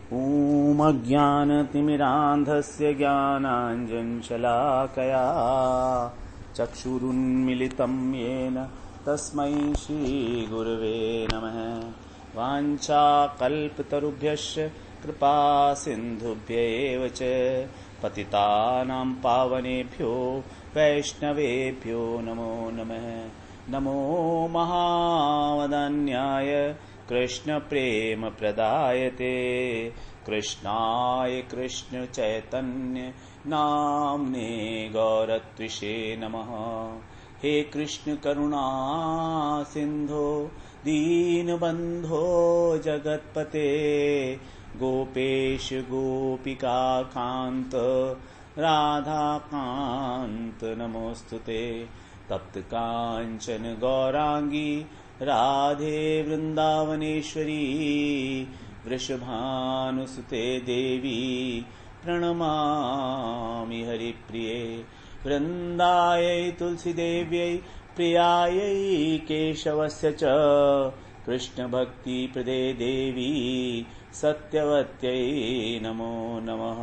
ॐ अज्ञानतिमिरान्धस्य ज्ञानाञ्जनशलाकया चक्षुरुन्मिलितं येन तस्मै श्रीगुरवे नमः। वाञ्छाकल्पतरुभ्यश्च कृपासिन्धुभ्यैव च पतितानां पावनेभ्यो वैष्णवेभ्यो नमो नमः। नमो महावदन्याय कृष्णप्रेमप्रदायते कृष्णाय कृष्णचैतन्य नाम्ने गौरत्विषे नमः। हे कृष्ण करुणा सिन्धो दीनबन्धो जगत्पते गोपेश गोपिकान्त राधाकान्त नमोस्तुते। तप्त कांचन गौरांगी राधे वृंदावनेश्वरी वृषभानुसुते देवी प्रणमामि हरिप्रिये। वृंदायै तुलसीदेव्यै प्रियायै केशवस्य च कृष्णभक्तिप्रदे देवी सत्यवत्यै नमो नमः।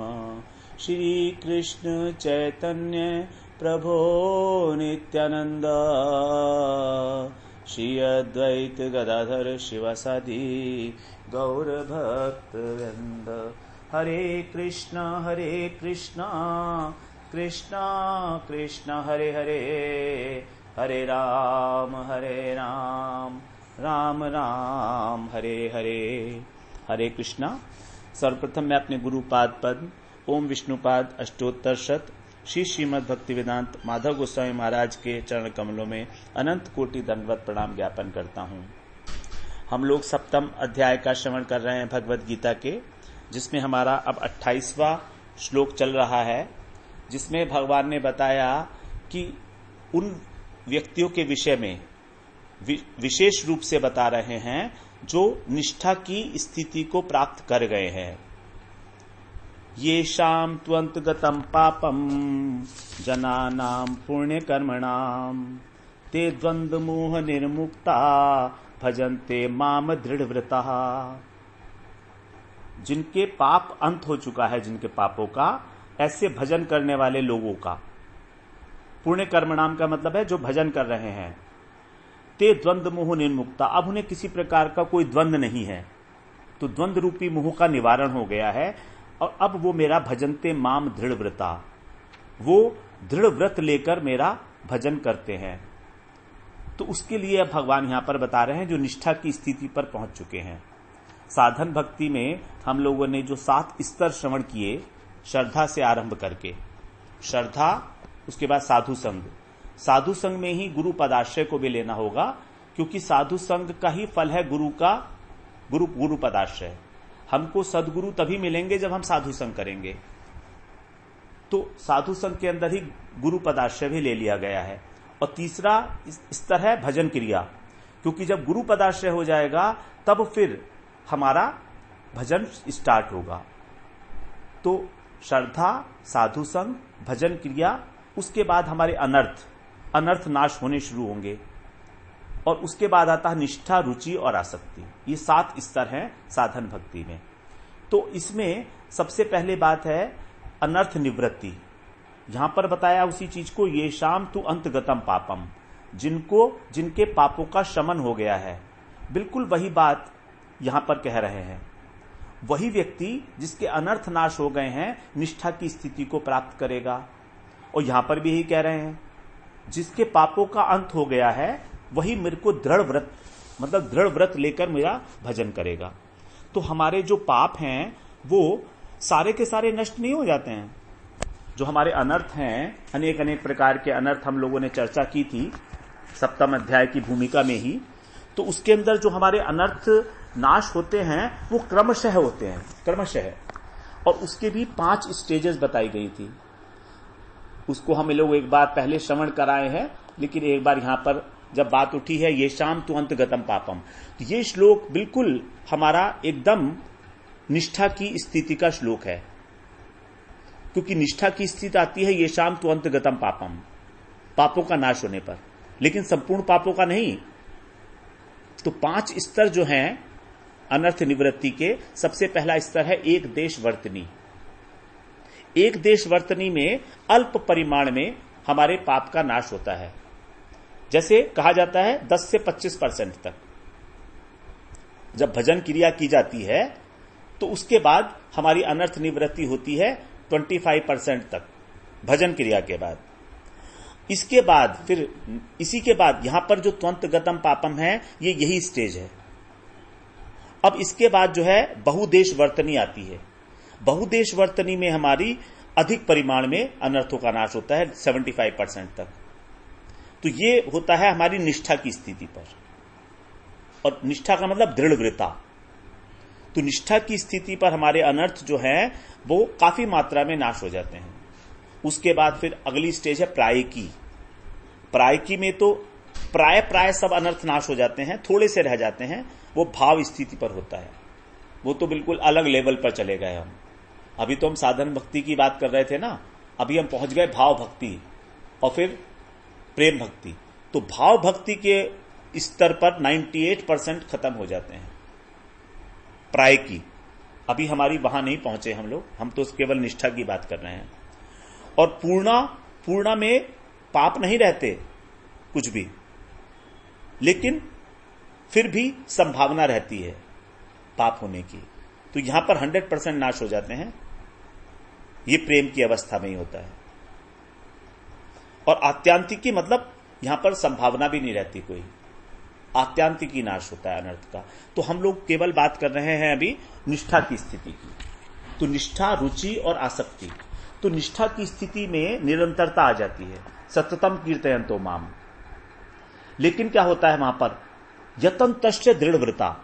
श्रीकृष्ण चैतन्य प्रभो नित्यानंद श्री अद्वैत गदाधर शिवासादि गौरभक्तवृंद। हरे कृष्णा कृष्णा कृष्णा हरे हरे, हरे राम राम राम हरे हरे। हरे कृष्णा। सर्वप्रथम मैं अपने गुरुपाद पद्म ओम विष्णुपाद अष्टोत्तर शत श्री श्रीमद् भक्तिवेदांत माधव गोस्वामी महाराज के चरण कमलों में अनंत कोटि दंडवत प्रणाम ज्ञापन करता हूँ। हम लोग सप्तम अध्याय का श्रवण कर रहे हैं भगवद गीता के, जिसमें हमारा अब 28वां श्लोक चल रहा है, जिसमें भगवान ने बताया कि उन व्यक्तियों के विषय में विशेष रूप से बता रहे हैं जो निष्ठा की स्थिति को प्राप्त कर गए हैं। येषां त्वन्तगतं पापं जनानां पुण्यकर्मणां ते द्वन्द्वमोह निर्मुक्ता भजन्ते माम दृढ़व्रताः। जिनके पाप अंत हो चुका है, जिनके पापों का, ऐसे भजन करने वाले लोगों का। पुण्य कर्मणाम का मतलब है जो भजन कर रहे हैं। ते द्वंद्व मोह निर्मुक्ता, अब उन्हें किसी प्रकार का कोई द्वंद्व नहीं है, तो द्वंद्व रूपी मोह का निवारण हो गया है। और अब वो मेरा भजनते माम दृढ़ व्रता, वो दृढ़ व्रत लेकर मेरा भजन करते हैं। तो उसके लिए अब भगवान यहां पर बता रहे हैं जो निष्ठा की स्थिति पर पहुंच चुके हैं। साधन भक्ति में हम लोगों ने जो 7 स्तर श्रवण किए, श्रद्धा से आरंभ करके, श्रद्धा, उसके बाद साधु संग, साधु संग में ही गुरु पदाश्रय को भी लेना होगा, क्योंकि साधु संग का ही फल है गुरु पदाश्रय। हमको सदगुरु तभी मिलेंगे जब हम साधु संग करेंगे। तो साधु संग के अंदर ही गुरु पदाश्रय भी ले लिया गया है। और तीसरा स्तर है भजन क्रिया, क्योंकि जब गुरु पदाश्रय हो जाएगा तब फिर हमारा भजन स्टार्ट होगा। तो श्रद्धा, साधु संग, भजन क्रिया, उसके बाद हमारे अनर्थ नाश होने शुरू होंगे। और उसके बाद आता है निष्ठा, रुचि और आसक्ति। ये 7 स्तर हैं साधन भक्ति में। तो इसमें सबसे पहले बात है अनर्थ निवृत्ति। यहां पर बताया उसी चीज को, ये शाम तु अंतगतम पापम, जिनके पापों का शमन हो गया है। बिल्कुल वही बात यहां पर कह रहे हैं। वही व्यक्ति जिसके अनर्थ नाश हो गए हैं निष्ठा की स्थिति को प्राप्त करेगा। और यहां पर भी यही कह रहे हैं, जिसके पापों का अंत हो गया है वही मेरे को दृढ़ व्रत लेकर मेरा भजन करेगा। तो हमारे जो पाप हैं वो सारे के सारे नष्ट नहीं हो जाते हैं। जो हमारे अनर्थ हैं, अनेक प्रकार के अनर्थ हम लोगों ने चर्चा की थी सप्तम अध्याय की भूमिका में ही। तो उसके अंदर जो हमारे अनर्थ नाश होते हैं वो क्रमशः होते हैं, क्रमशः। और उसके भी 5 स्टेजेस बताई गई थी। उसको हम लोग एक बार पहले श्रवण कराए हैं, लेकिन एक बार यहां पर जब बात उठी है ये शाम तु अंतगतम पापम, तो ये श्लोक बिल्कुल हमारा एकदम निष्ठा की स्थिति का श्लोक है। क्योंकि निष्ठा की स्थिति आती है ये शाम तु अंतगतम पापम, पापों का नाश होने पर, लेकिन संपूर्ण पापों का नहीं। तो 5 स्तर जो हैं अनर्थ निवृत्ति के सबसे पहला स्तर है एक देश वर्तनी। एक देश वर्तनी में अल्प परिमाण में हमारे पाप का नाश होता है। जैसे कहा जाता है 10 से 25% तक जब भजन क्रिया की जाती है तो उसके बाद हमारी अनर्थ निवृत्ति होती है 25% तक भजन क्रिया के बाद। इसके बाद फिर इसी के बाद यहां पर जो त्वंत गतम पापम है ये यही स्टेज है। अब इसके बाद जो है बहुदेश वर्तनी आती है। बहुदेश वर्तनी में हमारी अधिक परिमाण में अनर्थों का नाश होता है 75% तक। तो ये होता है हमारी निष्ठा की स्थिति पर, और निष्ठा का मतलब दृढ़व्रता। तो निष्ठा की स्थिति पर हमारे अनर्थ जो है वो काफी मात्रा में नाश हो जाते हैं। उसके बाद फिर अगली स्टेज है प्रायिकी। प्रायिकी में तो प्राय सब अनर्थ नाश हो जाते हैं, थोड़े से रह जाते हैं। वो भाव स्थिति पर होता है, वो तो बिल्कुल अलग लेवल पर चले गए हम। अभी तो हम साधन भक्ति की बात कर रहे थे ना, अभी हम पहुंच गए भाव भक्ति और फिर प्रेम भक्ति। तो भाव भक्ति के स्तर पर 98% खत्म हो जाते हैं प्रायिकी। अभी हमारी वहां नहीं पहुंचे हम लोग, हम तो केवल निष्ठा की बात कर रहे हैं। और पूर्णा में पाप नहीं रहते कुछ भी, लेकिन फिर भी संभावना रहती है पाप होने की। तो यहां पर 100% नाश हो जाते हैं। ये प्रेम की अवस्था में ही होता है। और आत्यांतिकी मतलब यहां पर संभावना भी नहीं रहती कोई, आत्यांतिकी नाश होता है अनर्थ का। तो हम लोग केवल बात कर रहे हैं अभी निष्ठा की स्थिति की। तो निष्ठा, रुचि और आसक्ति। तो निष्ठा की स्थिति में निरंतरता आ जाती है, सततम कीर्तयन्तो माम। लेकिन क्या होता है वहां पर, यतन्तश्च दृढ़व्रता।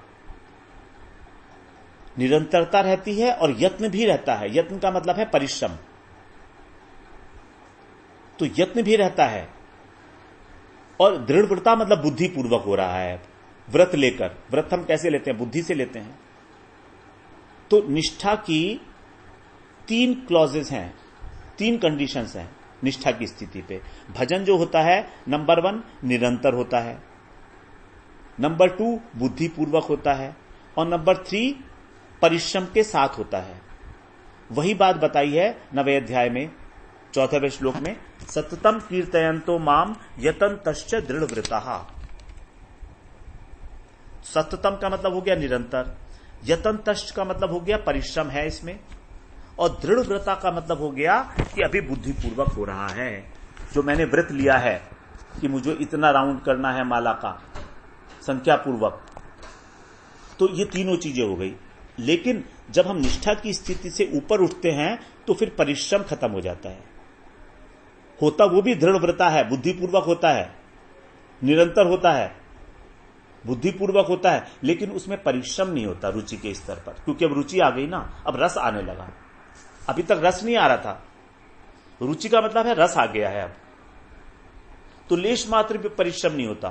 निरंतरता रहती है और यत्न भी रहता है। यत्न का मतलब है परिश्रम। तो यत्न भी रहता है और दृढ़व्रता मतलब बुद्धिपूर्वक हो रहा है। व्रत लेकर, व्रत हम कैसे लेते हैं, बुद्धि से लेते हैं। तो निष्ठा की 3 क्लॉजेस हैं, 3 कंडीशंस हैं निष्ठा की स्थिति पे। भजन जो होता है नंबर 1 निरंतर होता है, नंबर 2 बुद्धिपूर्वक होता है, और नंबर 3 परिश्रम के साथ होता है। वही बात बताई है 9वें अध्याय में 4वें श्लोक में, सततम कीर्तयन्तो माम यतन्तश्च दृढ़व्रताः। सततम का मतलब हो गया निरंतर, यतन्तश्च का मतलब हो गया परिश्रम है इसमें, और दृढ़व्रता का मतलब हो गया कि अभी बुद्धिपूर्वक हो रहा है। जो मैंने व्रत लिया है कि मुझे इतना राउंड करना है माला का, संख्या पूर्वक, तो ये तीनों चीजें हो गई। लेकिन जब हम निष्ठा की स्थिति से ऊपर उठते हैं तो फिर परिश्रम खत्म हो जाता है। होता वो भी दृढ़व्रता है, बुद्धिपूर्वक होता है, निरंतर होता है, बुद्धिपूर्वक होता है, लेकिन उसमें परिश्रम नहीं होता रुचि के स्तर पर, क्योंकि अब रुचि आ गई ना, अब रस आने लगा। अभी तक रस नहीं आ रहा था, रुचि का मतलब है रस आ गया है अब। तो लेश मात्र भी परिश्रम नहीं होता,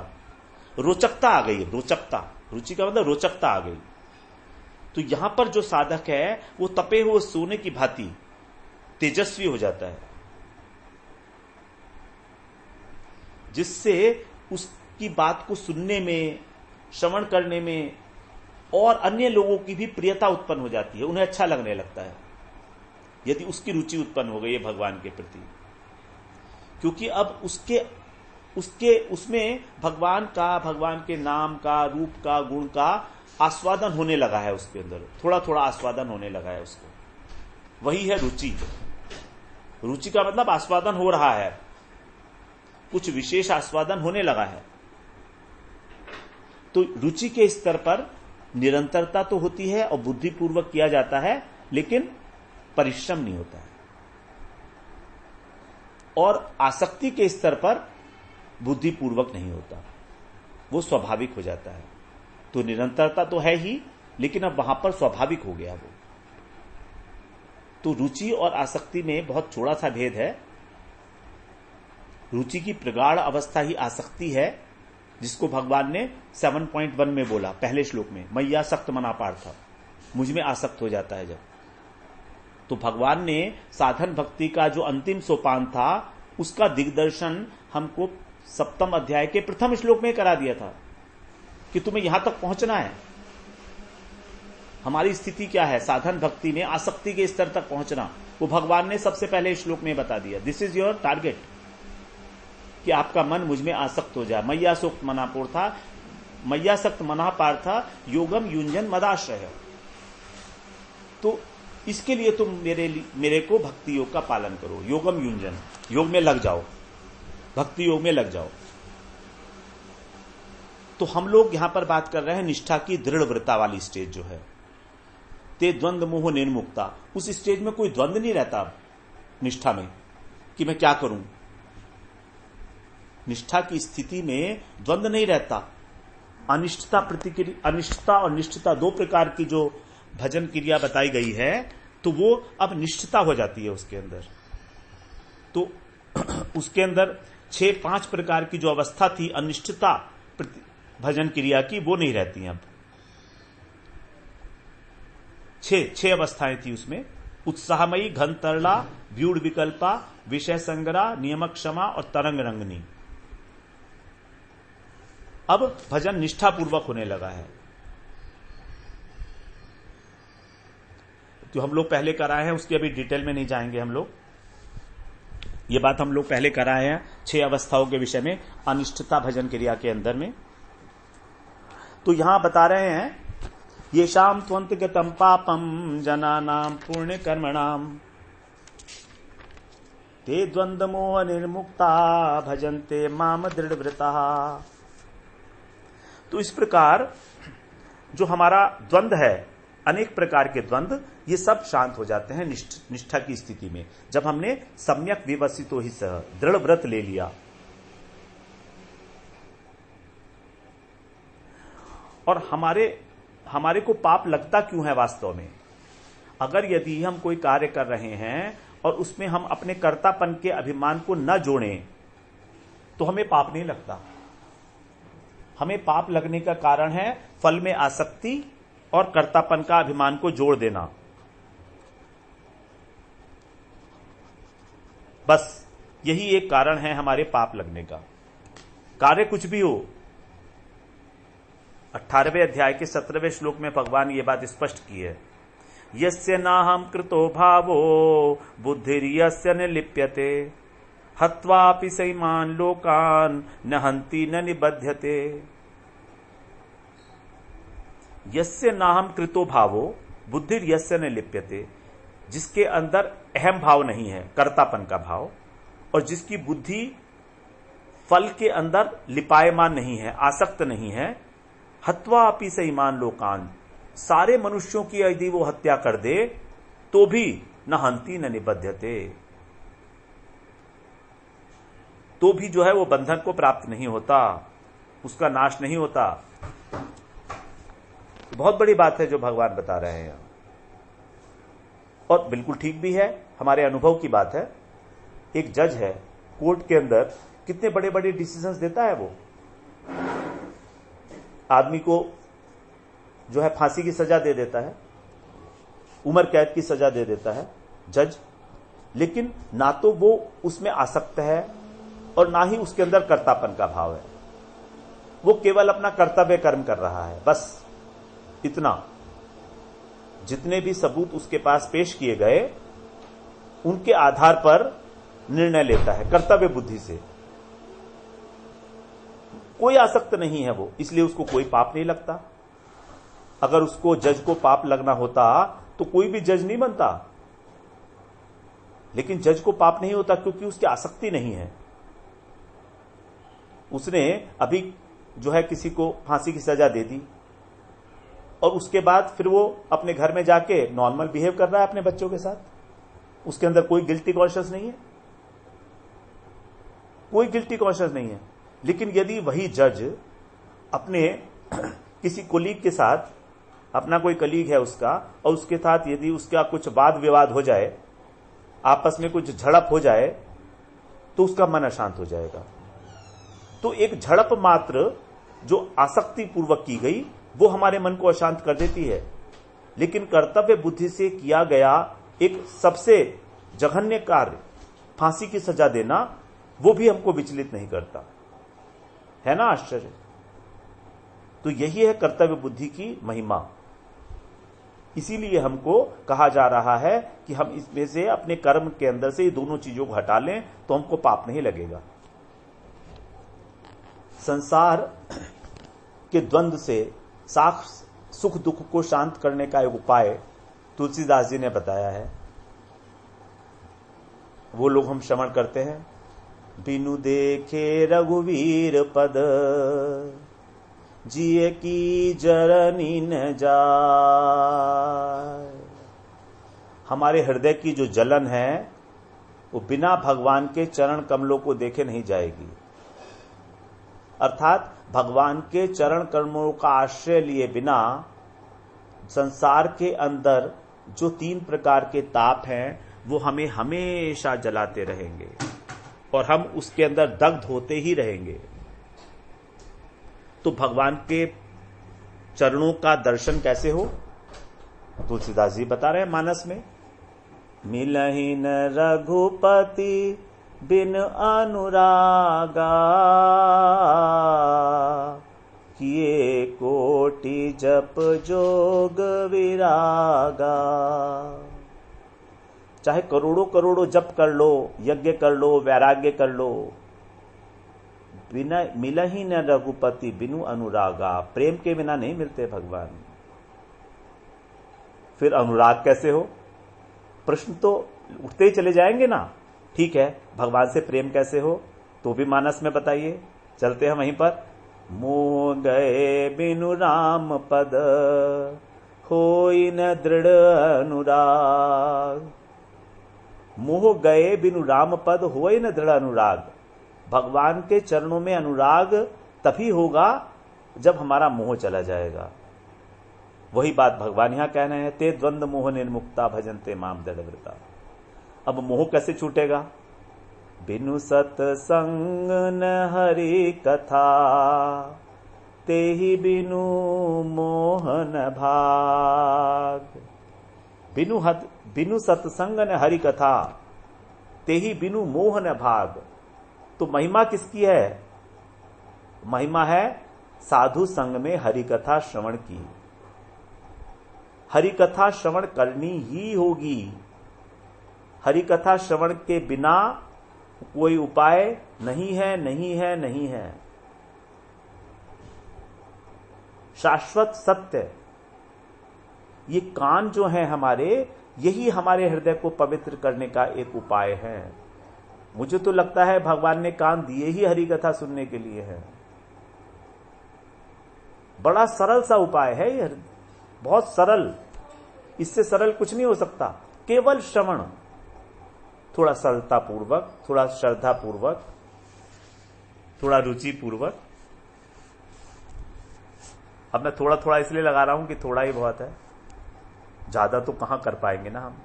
रोचकता आ गई। रोचकता, रुचि का मतलब रोचकता आ गई। तो यहां पर जो साधक है वो तपे हुए सोने की भांति तेजस्वी हो जाता है, जिससे उसकी बात को सुनने में, श्रवण करने में और अन्य लोगों की भी प्रियता उत्पन्न हो जाती है, उन्हें अच्छा लगने लगता है यदि उसकी रुचि उत्पन्न हो गई है भगवान के प्रति। क्योंकि अब उसमें भगवान का, भगवान के नाम का, रूप का, गुण का आस्वादन होने लगा है उसके अंदर, थोड़ा थोड़ा आस्वादन होने लगा है उसको। वही है रुचि। रुचि का मतलब आस्वादन हो रहा है, कुछ विशेष आस्वादन होने लगा है। तो रुचि के स्तर पर निरंतरता तो होती है और बुद्धिपूर्वक किया जाता है, लेकिन परिश्रम नहीं होता है। और आसक्ति के स्तर पर बुद्धिपूर्वक नहीं होता, वो स्वाभाविक हो जाता है। तो निरंतरता तो है ही, लेकिन अब वहां पर स्वाभाविक हो गया वो। तो रुचि और आसक्ति में बहुत थोड़ा सा भेद है। रुचि की प्रगाढ़ अवस्था ही आसक्ति है, जिसको भगवान ने 7.1 में बोला, पहले श्लोक में, मय्यासक्त मना पार्थ, मुझ में आसक्त हो जाता है जब। तो भगवान ने साधन भक्ति का जो अंतिम सोपान था उसका दिग्दर्शन हमको 7वें अध्याय के 1 श्लोक में करा दिया था कि तुम्हें यहां तक पहुंचना है। हमारी स्थिति क्या है? साधन भक्ति में आसक्ति के स्तर तक पहुंचना, वो भगवान ने सबसे पहले श्लोक में बता दिया। दिस इज योर टारगेट, कि आपका मन मुझ में आसक्त हो जाए। मय्यासक्त मनापुर था, मय्यासक्त मना पार्था योगम युंजन मदाश्रय। तो इसके लिए तुम मेरे को भक्ति योग का पालन करो। योगम युंजन, योग में लग जाओ, भक्ति योग में लग जाओ। तो हम लोग यहां पर बात कर रहे हैं निष्ठा की दृढ़ व्रता वाली स्टेज जो है। ते द्वंद मोह निर्मुक्ता, उस स्टेज में कोई द्वंद नहीं रहता निष्ठा में कि मैं क्या करूं। निष्ठा की स्थिति में द्वंद नहीं रहता। अनिष्टता प्रतिक्रिया, अनिष्टता और निष्ठता दो प्रकार की जो भजन क्रिया बताई गई है, तो वो अब निष्ठता हो जाती है उसके अंदर। तो उसके अंदर 5 प्रकार की जो अवस्था थी अनिष्टता भजन क्रिया की, वो नहीं रहती अब। 6 अवस्थाएं थी उसमें। उत्साहमयी, घन तरला, व्यूढ़ विकल्पा, विषय संग्रह, नियमक क्षमा और तरंग रंगनी। अब भजन निष्ठापूर्वक होने लगा है। तो हम लोग पहले कराए हैं, उसकी अभी डिटेल में नहीं जाएंगे हम लोग। ये बात हम लोग पहले कराए हैं 6 अवस्थाओं के विषय में अनिष्ठता भजन क्रिया के अंदर में। तो यहां बता रहे हैं ये शाम त्वंत गतम पापम जनानाम पुण्य कर्मणाम ते द्वंद मोह निर्मुक्ता भजन्ते माम दृढ़व्रता। तो इस प्रकार जो हमारा द्वंद है, अनेक प्रकार के द्वंद, ये सब शांत हो जाते हैं निष्ठा की स्थिति में, जब हमने सम्यक विवसितो ही सह दृढ़ व्रत ले लिया। और हमारे को पाप लगता क्यों है वास्तव में? अगर यदि हम कोई कार्य कर रहे हैं और उसमें हम अपने कर्तापन के अभिमान को न जोड़ें तो हमें पाप नहीं लगता। हमें पाप लगने का कारण है फल में आसक्ति और कर्तापन का अभिमान को जोड़ देना। बस यही एक कारण है हमारे पाप लगने का। कार्य कुछ भी हो, 18वें अध्याय के 17वें श्लोक में भगवान ये बात स्पष्ट की है। यस्य नाहं कृतो भावो बुद्धिर्यस्य न लिप्यते हत्वापि सैमान लोकान न हंति न निबध्यते। यस्य नाहं कृतो भावो बुद्धिर्यस्य न लिप्यते, जिसके अंदर अहम भाव नहीं है, कर्तापन का भाव, और जिसकी बुद्धि फल के अंदर लिपायमान नहीं है, आसक्त नहीं है। हत्वा अपि सैमान लोकान, सारे मनुष्यों की यदि वो हत्या कर दे तो भी न हंति न निबध्यते, तो भी जो है वो बंधन को प्राप्त नहीं होता, उसका नाश नहीं होता। बहुत बड़ी बात है जो भगवान बता रहे हैं, और बिल्कुल ठीक भी है, हमारे अनुभव की बात है। एक जज है कोर्ट के अंदर, कितने बड़े बड़े डिसीजंस देता है वो। आदमी को जो है फांसी की सजा दे देता है, उम्र कैद की सजा दे देता है जज, लेकिन ना तो वो उसमें आसक्त है और ना ही उसके अंदर कर्तापन का भाव है। वो केवल अपना कर्तव्य कर्म कर रहा है, बस इतना। जितने भी सबूत उसके पास पेश किए गए उनके आधार पर निर्णय लेता है कर्तव्य बुद्धि से। कोई आसक्त नहीं है वो, इसलिए उसको कोई पाप नहीं लगता। अगर उसको जज को पाप लगना होता तो कोई भी जज नहीं बनता, लेकिन जज को पाप नहीं होता क्योंकि उसकी आसक्ति नहीं है। उसने अभी जो है किसी को फांसी की सजा दे दी और उसके बाद फिर वो अपने घर में जाके नॉर्मल बिहेव कर रहा है अपने बच्चों के साथ, उसके अंदर कोई गिल्टी कॉन्शियस नहीं है, कोई गिल्टी कॉन्शियस नहीं है। लेकिन यदि वही जज अपने किसी कोलीग के साथ, अपना कोई कलीग है उसका, और उसके साथ यदि उसका कुछ वाद विवाद हो जाए, आपस में कुछ झड़प हो जाए, तो उसका मन अशांत हो जाएगा। तो एक झड़प मात्र जो आसक्ति पूर्वक की गई वो हमारे मन को अशांत कर देती है, लेकिन कर्तव्य बुद्धि से किया गया एक सबसे जघन्य कार्य, फांसी की सजा देना, वो भी हमको विचलित नहीं करता है ना। आश्चर्य। तो यही है कर्तव्य बुद्धि की महिमा। इसीलिए हमको कहा जा रहा है कि हम इसमें से अपने कर्म के अंदर से ये दोनों चीजों को हटा लें तो हमको पाप नहीं लगेगा। संसार के द्वंद्व से साख सुख दुख को शांत करने का एक उपाय तुलसीदास जी ने बताया है। वो लोग हम श्रवण करते हैं। बिनु देखे रघुवीर पद, जिए की जरनी न जाए। हमारे हृदय की जो जलन है वो बिना भगवान के चरण कमलों को देखे नहीं जाएगी। अर्थात भगवान के चरण कमलों का आश्रय लिए बिना संसार के अंदर जो 3 प्रकार के ताप हैं वो हमें हमेशा जलाते रहेंगे और हम उसके अंदर दग्ध होते ही रहेंगे। तो भगवान के चरणों का दर्शन कैसे हो? तुलसीदास जी बता रहे हैं मानस में, मिलहि न रघुपति बिन अनुरागा, किए कोटि जप जोग विरागा। चाहे करोड़ों करोड़ों जप कर लो, यज्ञ कर लो, वैराग्य कर लो, बिना मिला ही न रघुपति बिनु अनुरागा। प्रेम के बिना नहीं मिलते भगवान। फिर अनुराग कैसे हो? प्रश्न तो उठते ही चले जाएंगे ना। ठीक है, भगवान से प्रेम कैसे हो तो भी मानस में बताइए। चलते हैं वहीं पर। मोह गए बिनु राम पद, होई न दृढ़ अनुराग। मोह गए बिनु राम पद, होई न दृढ़ अनुराग। भगवान के चरणों में अनुराग तभी होगा जब हमारा मोह चला जाएगा। वही बात भगवान यहां कह रहे हैं, ते द्वंद मोह निर्मुक्ता भजन्ते माम दृढ़व्रता। अब मोह कैसे छूटेगा? बिनु सत्संग न हरि कथा, तेहि बिनु मोहन भाग। बिनु सत्संग न हरि कथा, तेहि बिनु मोहन भाग। तो महिमा किसकी है? महिमा है साधु संग में हरि कथा श्रवण की। हरि कथा श्रवण करनी ही होगी। हरि कथा श्रवण के बिना कोई उपाय नहीं है, नहीं है, नहीं है। शाश्वत सत्य ये कान जो है हमारे, यही हमारे हृदय को पवित्र करने का एक उपाय है। मुझे तो लगता है भगवान ने कान दिए ही हरि कथा सुनने के लिए है। बड़ा सरल सा उपाय है ये, बहुत सरल। इससे सरल कुछ नहीं हो सकता। केवल श्रवण, थोड़ा सरलता पूर्वक, थोड़ा श्रद्धा पूर्वक, थोड़ा रुचि पूर्वक। अब मैं थोड़ा थोड़ा इसलिए लगा रहा हूं कि थोड़ा ही बहुत है, ज्यादा तो कहां कर पाएंगे ना हम।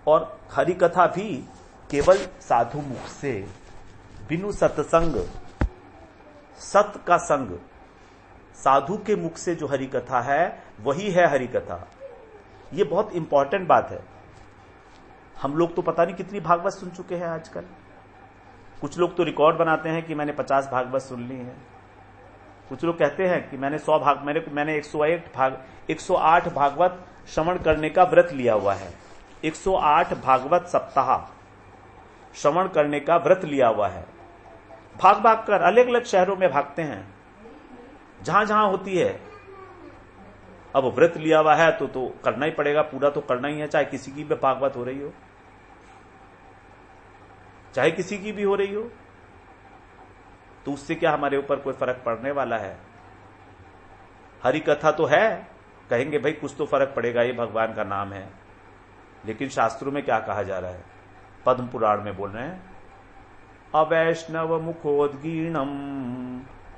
और हरि कथा भी केवल साधु मुख से, बिनु सत्संग, सत का संग, साधु के मुख से जो हरि कथा है वही है हरि कथा। ये बहुत इंपॉर्टेंट बात है। हम लोग तो पता नहीं कितनी भागवत सुन चुके हैं आजकल। कुछ लोग तो रिकॉर्ड बनाते हैं कि मैंने 50 भागवत सुन ली है। कुछ लोग कहते हैं कि मैंने 100 भाग मैंने 108 भागवत श्रवण करने का व्रत लिया हुआ है। 108 भागवत सप्ताह श्रवण करने का व्रत लिया हुआ है। भाग भाग कर अलग अलग शहरों में भागते हैं, जहां जहां होती है। अब व्रत लिया हुआ है तो करना ही पड़ेगा, पूरा तो करना ही है, चाहे किसी की भी भागवत हो रही हो, चाहे किसी की भी हो रही हो। तो उससे क्या हमारे ऊपर कोई फर्क पड़ने वाला है? हरि कथा तो है, कहेंगे भाई कुछ तो फर्क पड़ेगा, ये भगवान का नाम है। लेकिन शास्त्रों में क्या कहा जा रहा है? पद्म पुराण में बोल रहे हैं, अवैष्णव मुखोद्गीर्णम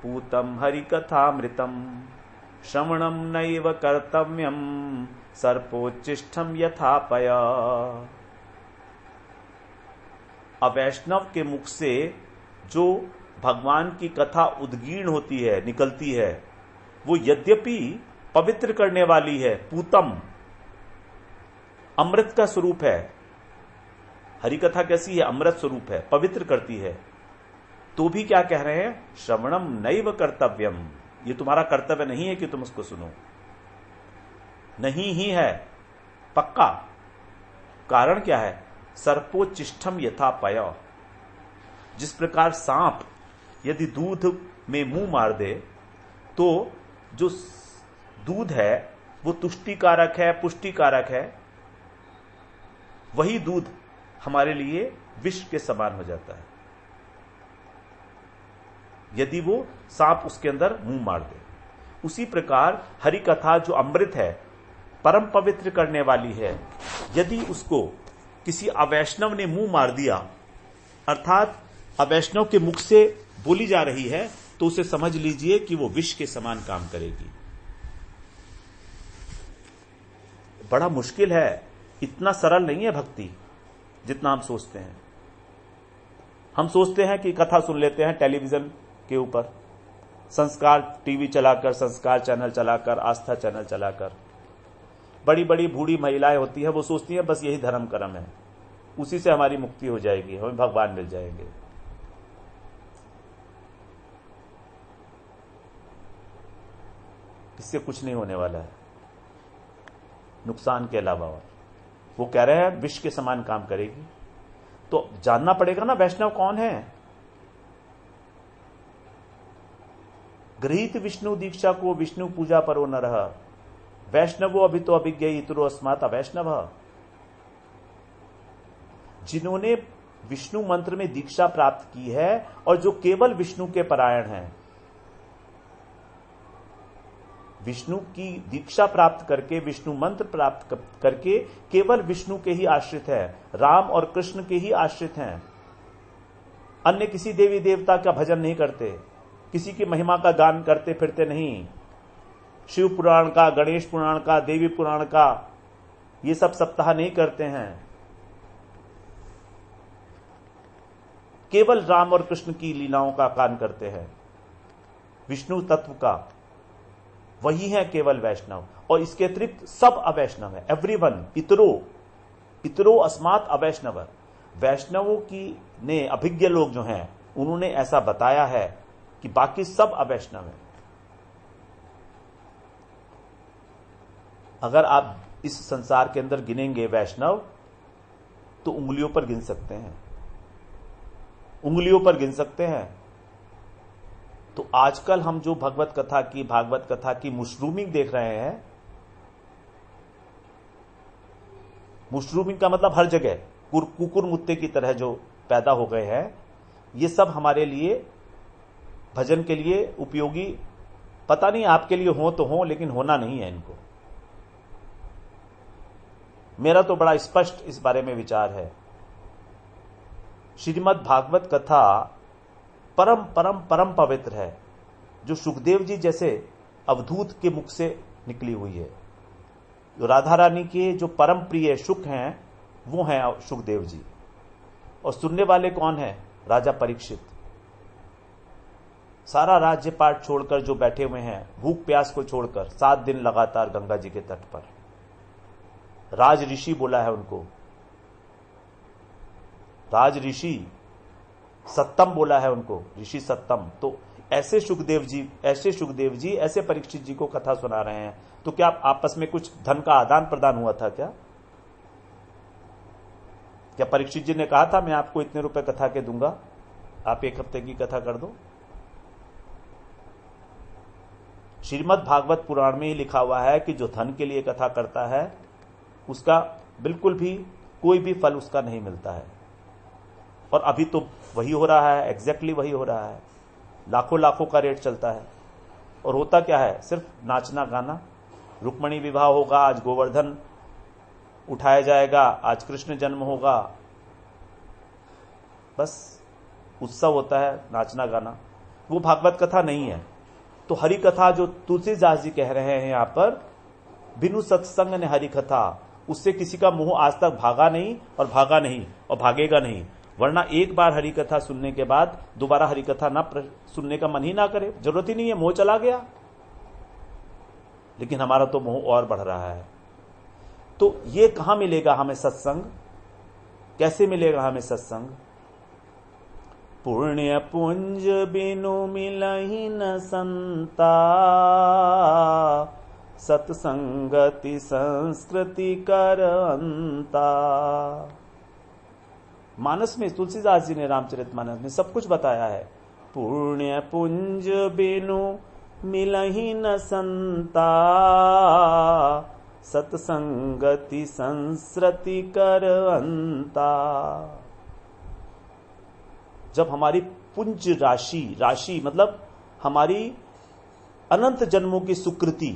पूतम हरि कथामृतम, श्रवणम नैव कर्तव्यम सर्पोच्चिष्टम यथापया। अवैष्णव के मुख से जो भगवान की कथा उद्गीर्ण होती है, निकलती है, वो यद्यपि पवित्र करने वाली है, पूतम अमृत का स्वरूप है। हरि कथा कैसी है? अमृत स्वरूप है, पवित्र करती है। तो भी क्या कह रहे हैं? श्रवणम नैव कर्तव्यम, ये तुम्हारा कर्तव्य नहीं है कि तुम उसको सुनो। नहीं ही है, पक्का। कारण क्या है? सर्पोचिष्ठम यथा पय। जिस प्रकार सांप यदि दूध में मुंह मार दे तो जो दूध है वो तुष्टिकारक है, पुष्टिकारक है, वही दूध हमारे लिए विष के समान हो जाता है यदि वो सांप उसके अंदर मुंह मार दे। उसी प्रकार हरि कथा जो अमृत है, परम पवित्र करने वाली है, यदि उसको किसी अवैष्णव ने मुंह मार दिया, अर्थात अवैष्णव के मुख से बोली जा रही है, तो उसे समझ लीजिए कि वो विष के समान काम करेगी। बड़ा मुश्किल है, इतना सरल नहीं है भक्ति जितना हम सोचते हैं। हम सोचते हैं कि कथा सुन लेते हैं टेलीविजन के ऊपर, संस्कार टीवी चलाकर, संस्कार चैनल चलाकर, आस्था चैनल चलाकर। बड़ी बड़ी बूढ़ी महिलाएं होती हैं, वो सोचती हैं बस यही धर्म कर्म है, उसी से हमारी मुक्ति हो जाएगी, हमें भगवान मिल जाएंगे। इससे कुछ नहीं होने वाला है, नुकसान के अलावा। वो कह रहे हैं विष के समान काम करेगी। तो जानना पड़ेगा ना वैष्णव कौन है। गृहीत विष्णु दीक्षा को विष्णु पूजा परो न रह, वैष्णवो अभी तो अभिज्ञ इतरो अस्मात् अवैष्णव। जिन्होंने विष्णु मंत्र में दीक्षा प्राप्त की है और जो केवल विष्णु के परायण हैं, विष्णु की दीक्षा प्राप्त करके, विष्णु मंत्र प्राप्त करके केवल विष्णु के ही आश्रित है, राम और कृष्ण के ही आश्रित हैं, अन्य किसी देवी देवता का भजन नहीं करते, किसी की महिमा का गान करते फिरते नहीं, शिव पुराण का, गणेश पुराण का, देवी पुराण का ये सब सप्ताह नहीं करते हैं, केवल राम और कृष्ण की लीलाओं का गान करते हैं, विष्णु तत्व का, वही है केवल वैष्णव। और इसके अतिरिक्त सब अवैष्णव है, एवरीवन। इतरो अस्मात् अवैष्णव। वैष्णवों की ने अभिज्ञ लोग जो हैं उन्होंने ऐसा बताया है कि बाकी सब अवैष्णव है। अगर आप इस संसार के अंदर गिनेंगे वैष्णव तो उंगलियों पर गिन सकते हैं, उंगलियों पर गिन सकते हैं। तो आजकल हम जो भागवत कथा की मुशरूमिंग देख रहे हैं, मुशरूमिंग का मतलब हर जगह कुकुर मुत्ते की तरह जो पैदा हो गए हैं, ये सब हमारे लिए भजन के लिए उपयोगी, पता नहीं आपके लिए हो तो हो, लेकिन होना नहीं है इनको। मेरा तो बड़ा स्पष्ट इस बारे में विचार है। श्रीमद् भागवत कथा परम परम परम पवित्र है, जो सुखदेव जी जैसे अवधूत के मुख से निकली हुई है। जो राधा रानी के जो परम प्रिय सुख हैं वो हैं सुखदेव जी, और सुनने वाले कौन है? राजा परीक्षित। सारा राज्य पाठ छोड़कर जो बैठे हुए हैं, भूख प्यास को छोड़कर 7 दिन लगातार गंगा जी के तट पर। राज ऋषि बोला है उनको, राज ऋषि सत्तम बोला है उनको, ऋषि सत्तम। तो ऐसे सुखदेव जी ऐसे परीक्षित जी को कथा सुना रहे हैं। तो क्या आपस में कुछ धन का आदान प्रदान हुआ था? क्या परीक्षित जी ने कहा था मैं आपको इतने रुपए कथा के दूंगा, आप 1 हफ्ते की कथा कर दो? श्रीमद् भागवत पुराण में ही लिखा हुआ है कि जो धन के लिए कथा करता है उसका बिल्कुल भी कोई भी फल उसका नहीं मिलता है। और अभी तो वही हो रहा है, एग्जैक्टली वही हो रहा है। लाखों लाखों का रेट चलता है, और होता क्या है? सिर्फ नाचना गाना। रुक्मणी विवाह होगा, आज गोवर्धन उठाया जाएगा, आज कृष्ण जन्म होगा, बस उत्सव होता है, नाचना गाना। वो भागवत कथा नहीं है। तो हरि कथा जो तुलसीदास जी कह रहे हैं यहां पर, बिनु सत्संग ने हरि कथा, उससे किसी का मुंह आज तक भागा नहीं और भागेगा नहीं। वरना एक बार हरि कथा सुनने के बाद दोबारा हरि कथा ना सुनने का मन ही ना करे, जरूरत ही नहीं है, मोह चला गया। लेकिन हमारा तो मोह और बढ़ रहा है। तो ये कहां मिलेगा हमें सत्संग? कैसे मिलेगा हमें सत्संग? पुण्य पुंज बिनु मिलहि न संता, सत्संगति संस्कृति करवंता। मानस में तुलसीदास जी ने रामचरितमानस में सब कुछ बताया है। पुण्य पुंज बिनु मिलहि न संता, सत्संगति संस्कृति करवंता। जब हमारी पुंज राशि मतलब हमारी अनंत जन्मों की सुकृति,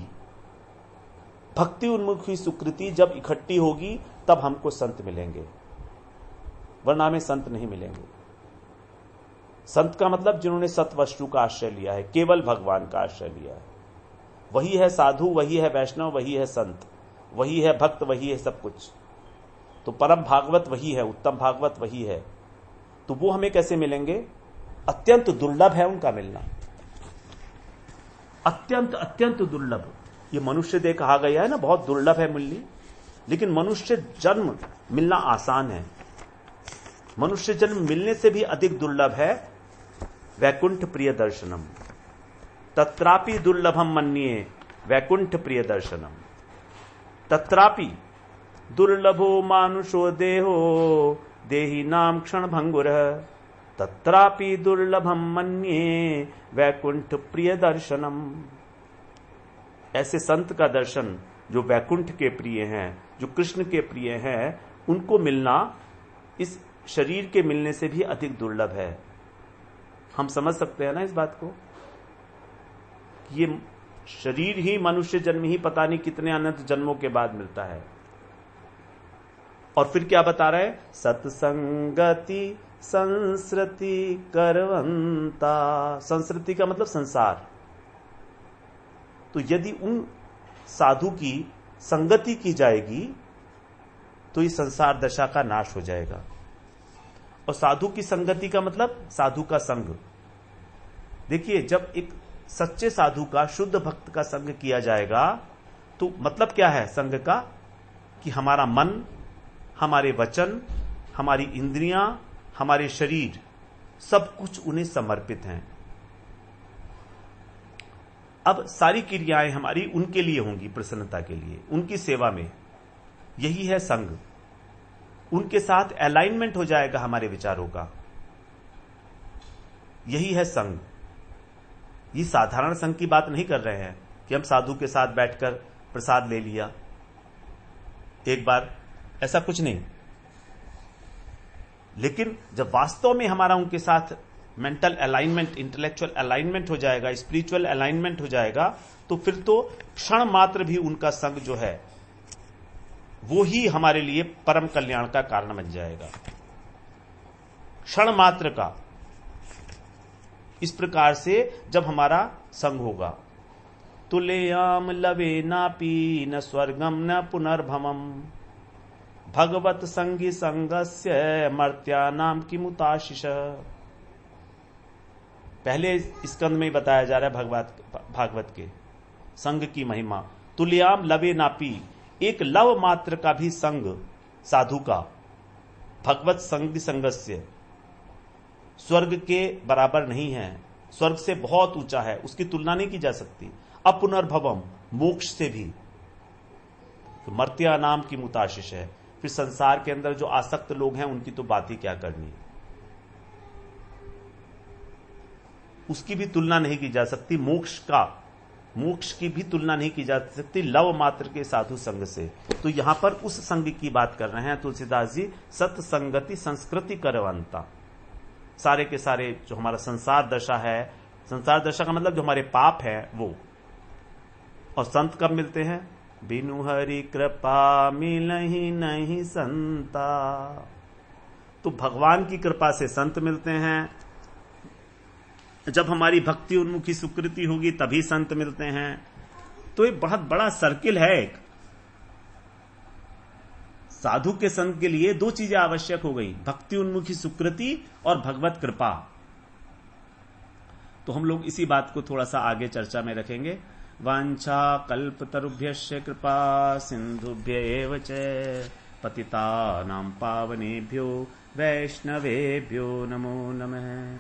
भक्ति उन्मुखी सुकृति जब इकट्ठी होगी तब हमको संत मिलेंगे, वरना हमें संत नहीं मिलेंगे। संत का मतलब जिन्होंने सतवस्तु का आश्रय लिया है, केवल भगवान का आश्रय लिया है। वही है साधु, वही है वैष्णव, वही है संत, वही है भक्त, वही है सब कुछ। तो परम भागवत वही है, उत्तम भागवत वही है। तो वो हमें कैसे मिलेंगे? अत्यंत दुर्लभ है उनका मिलना, अत्यंत दुर्लभ। ये मनुष्य देह कहा गया है ना, बहुत दुर्लभ है मिलनी। लेकिन मनुष्य जन्म मिलना आसान है। मनुष्य जन्म मिलने से भी अधिक दुर्लभ है वैकुंठ प्रिय दर्शनम। तत्रापि दुर्लभम मन्ये वैकुंठ प्रिय दर्शनम। तत्रापि दुर्लभो मानुषो देहो देहि नाम क्षण भंगुर, तत्रापि दुर्लभम मन्ये वैकुंठ प्रिय दर्शनम। ऐसे संत का दर्शन जो वैकुंठ के प्रिय हैं, जो कृष्ण के प्रिय हैं, उनको मिलना इस शरीर के मिलने से भी अधिक दुर्लभ है। हम समझ सकते हैं ना इस बात को? ये शरीर ही, मनुष्य जन्म ही पता नहीं कितने अनंत जन्मों के बाद मिलता है। और फिर क्या बता रहे? सत्संगति संस्कृति करवंता। संस्कृति का मतलब संसार। तो यदि उन साधु की संगति की जाएगी तो इस संसार दशा का नाश हो जाएगा। और साधु की संगति का मतलब साधु का संग। देखिए, जब एक सच्चे साधु का, शुद्ध भक्त का संग किया जाएगा तो मतलब क्या है संग का? कि हमारा मन, हमारे वचन, हमारी इंद्रियां, हमारे शरीर, सब कुछ उन्हें समर्पित हैं। अब सारी क्रियाएं हमारी उनके लिए होंगी, प्रसन्नता के लिए, उनकी सेवा में। यही है संग। उनके साथ अलाइनमेंट हो जाएगा हमारे विचारों का। यही है संग। ये साधारण संग की बात नहीं कर रहे हैं कि हम साधु के साथ बैठकर प्रसाद ले लिया एक बार, ऐसा कुछ नहीं। लेकिन जब वास्तव में हमारा उनके साथ मेंटल अलाइनमेंट, इंटेलेक्चुअल अलाइनमेंट हो जाएगा, स्पिरिचुअल अलाइनमेंट हो जाएगा, तो फिर तो क्षण मात्र भी उनका संग जो है वो ही हमारे लिए परम कल्याण का कारण बन जाएगा। क्षण मात्र का। इस प्रकार से जब हमारा संग होगा, तुलेयाम लवे नापी न स्वर्गम न पुनर्भवम, भगवत संगी संगस्य मर्त्यानाम किमुताशिष। पहले स्कंद में बताया जा रहा है भागवत के संग की महिमा। तुल्याम लवे नापी, एक लव मात्र का भी संग साधु का, भगवत संग संगस्य, स्वर्ग के बराबर नहीं है, स्वर्ग से बहुत ऊंचा है, उसकी तुलना नहीं की जा सकती। अपुनर्भवम, मोक्ष से भी। तो मर्त्या नाम की मुताशिश है। फिर संसार के अंदर जो आसक्त लोग हैं उनकी तो बात ही क्या करनी, उसकी भी तुलना नहीं की जा सकती। मोक्ष की भी तुलना नहीं की जा सकती लव मात्र के साधु संग से। तो यहां पर उस संग की बात कर रहे हैं तुलसीदास जी। सत्संगति संस्कृति करवंता। सारे के सारे जो हमारा संसार दशा है, संसार दशा का मतलब जो हमारे पाप है वो। और संत कब मिलते हैं? बिनु हरि कृपा मिलहि नहीं संता। तो भगवान की कृपा से संत मिलते हैं। जब हमारी भक्ति उन्मुखी सुकृति होगी तभी संत मिलते हैं। तो ये बहुत बड़ा सर्किल है। एक साधु के संत के लिए दो चीजें आवश्यक हो गई, भक्ति उन्मुखी सुकृति और भगवत कृपा। तो हम लोग इसी बात को थोड़ा सा आगे चर्चा में रखेंगे। वांछा कल्पतरुभ्यश्च कृपा सिंधुभ्य एव च पतितानां पावनेभ्यो वैष्णवेभ्यो नमो नमः।